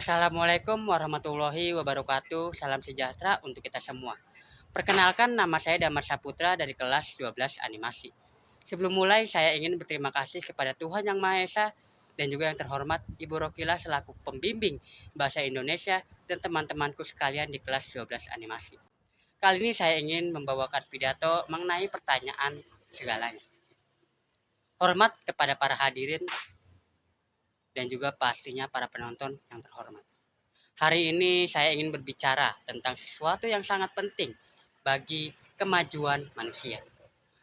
Assalamualaikum warahmatullahi wabarakatuh. Salam sejahtera untuk kita semua. Perkenalkan, nama saya Damar Saputra dari kelas 12 animasi. Sebelum mulai, saya ingin berterima kasih kepada Tuhan Yang Maha Esa dan juga yang terhormat Ibu Rokila selaku pembimbing bahasa Indonesia dan teman-temanku sekalian di kelas 12 animasi. Kali ini saya ingin membawakan pidato mengenai pertanyaan segalanya. Hormat kepada para hadirin dan juga pastinya para penonton yang terhormat. Hari ini saya ingin berbicara tentang sesuatu yang sangat penting bagi kemajuan manusia.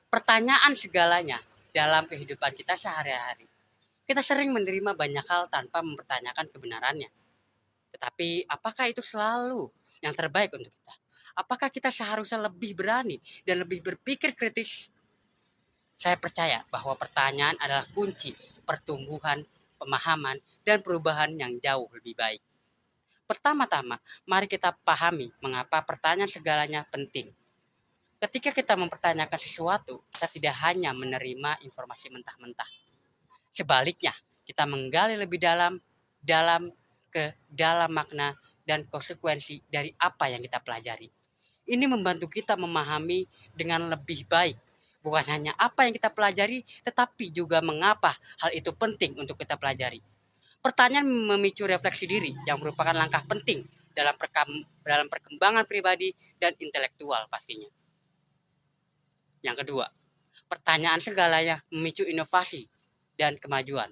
Pertanyaan segalanya dalam kehidupan kita sehari-hari. Kita sering menerima banyak hal tanpa mempertanyakan kebenarannya. Tetapi apakah itu selalu yang terbaik untuk kita? Apakah kita seharusnya lebih berani dan lebih berpikir kritis? Saya percaya bahwa pertanyaan adalah kunci pertumbuhan, pemahaman, dan perubahan yang jauh lebih baik. Pertama-tama, mari kita pahami mengapa pertanyaan segalanya penting. Ketika kita mempertanyakan sesuatu, kita tidak hanya menerima informasi mentah-mentah. Sebaliknya, kita menggali lebih dalam makna dan konsekuensi dari apa yang kita pelajari. Ini membantu kita memahami dengan lebih baik, bukan hanya apa yang kita pelajari, tetapi juga mengapa hal itu penting untuk kita pelajari. Pertanyaan memicu refleksi diri yang merupakan langkah penting dalam perkembangan pribadi dan intelektual pastinya. Yang kedua, pertanyaan segalanya memicu inovasi dan kemajuan.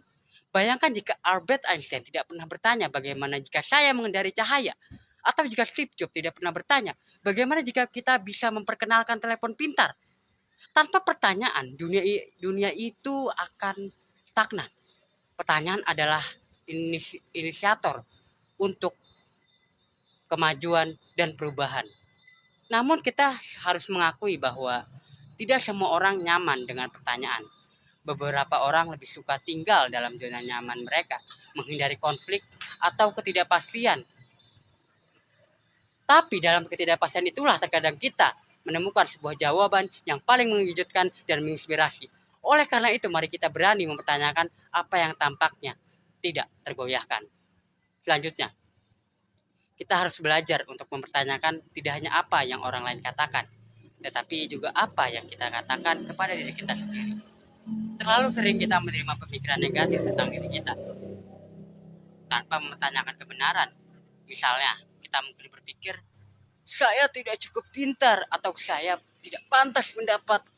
Bayangkan jika Albert Einstein tidak pernah bertanya bagaimana jika saya mengendari cahaya, atau jika Steve Jobs tidak pernah bertanya bagaimana jika kita bisa memperkenalkan telepon pintar. Tanpa pertanyaan, dunia itu akan stagnan. Pertanyaan adalah inisiator untuk kemajuan dan perubahan. Namun kita harus mengakui bahwa tidak semua orang nyaman dengan pertanyaan. Beberapa orang lebih suka tinggal dalam zona nyaman mereka, menghindari konflik atau ketidakpastian. Tapi dalam ketidakpastian itulah terkadang kita menemukan sebuah jawaban yang paling mengejutkan dan menginspirasi. Oleh karena itu, mari kita berani mempertanyakan apa yang tampaknya tidak tergoyahkan. Selanjutnya, kita harus belajar untuk mempertanyakan tidak hanya apa yang orang lain katakan, tetapi juga apa yang kita katakan kepada diri kita sendiri. Terlalu sering kita menerima pemikiran negatif tentang diri kita tanpa mempertanyakan kebenaran. Misalnya, kita mungkin berpikir, saya tidak cukup pintar atau saya tidak pantas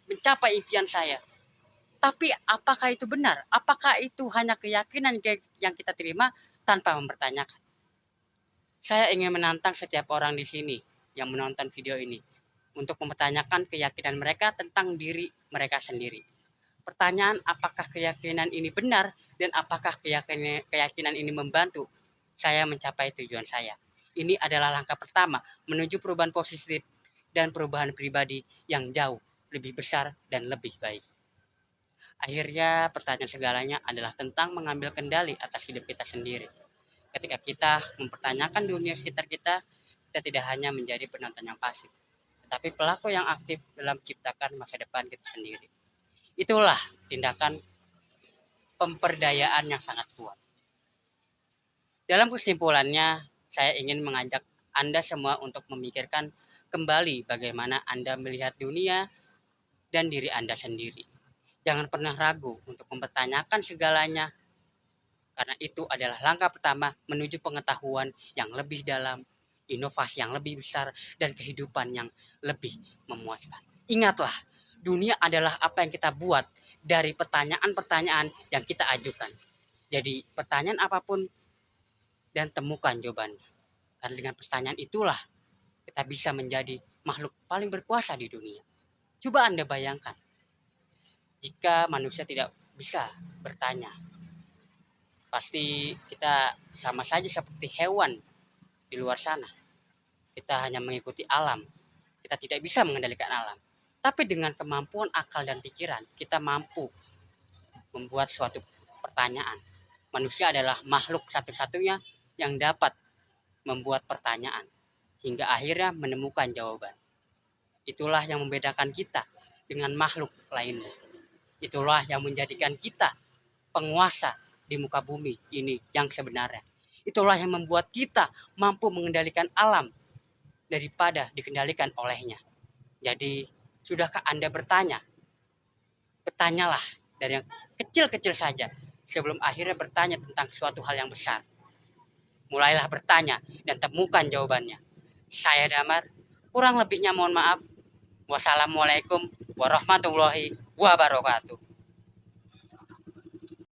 mencapai impian saya. Tapi apakah itu benar? Apakah itu hanya keyakinan yang kita terima tanpa mempertanyakan? Saya ingin menantang setiap orang di sini yang menonton video ini untuk mempertanyakan keyakinan mereka tentang diri mereka sendiri. Pertanyaan apakah keyakinan ini benar dan apakah keyakinan ini membantu saya mencapai tujuan saya. Ini adalah langkah pertama menuju perubahan positif dan perubahan pribadi yang jauh lebih besar dan lebih baik. Akhirnya pertanyaan segalanya adalah tentang mengambil kendali atas hidup kita sendiri. Ketika kita mempertanyakan dunia sekitar kita, kita tidak hanya menjadi penonton yang pasif, tetapi pelaku yang aktif dalam menciptakan masa depan kita sendiri. Itulah tindakan pemberdayaan yang sangat kuat. Dalam kesimpulannya, saya ingin mengajak Anda semua untuk memikirkan kembali bagaimana Anda melihat dunia dan diri Anda sendiri. Jangan pernah ragu untuk mempertanyakan segalanya, karena itu adalah langkah pertama menuju pengetahuan yang lebih dalam, inovasi yang lebih besar, dan kehidupan yang lebih memuaskan. Ingatlah, dunia adalah apa yang kita buat dari pertanyaan-pertanyaan yang kita ajukan. Jadi pertanyaan apapun dan temukan jawabannya. Karena dengan pertanyaan itulah kita bisa menjadi makhluk paling berkuasa di dunia. Coba Anda bayangkan, jika manusia tidak bisa bertanya, pasti kita sama saja seperti hewan di luar sana. Kita hanya mengikuti alam. Kita tidak bisa mengendalikan alam. Tapi dengan kemampuan akal dan pikiran, kita mampu membuat suatu pertanyaan. Manusia adalah makhluk satu-satunya yang dapat membuat pertanyaan hingga akhirnya menemukan jawaban. Itulah yang membedakan kita dengan makhluk lainnya. Itulah yang menjadikan kita penguasa di muka bumi ini yang sebenarnya. Itulah yang membuat kita mampu mengendalikan alam daripada dikendalikan olehnya. Jadi, sudahkah Anda bertanya? Bertanyalah dari yang kecil-kecil saja sebelum akhirnya bertanya tentang suatu hal yang besar. Mulailah bertanya dan temukan jawabannya. Saya Damar, kurang lebihnya mohon maaf. Wassalamualaikum warahmatullahi wabarakatuh.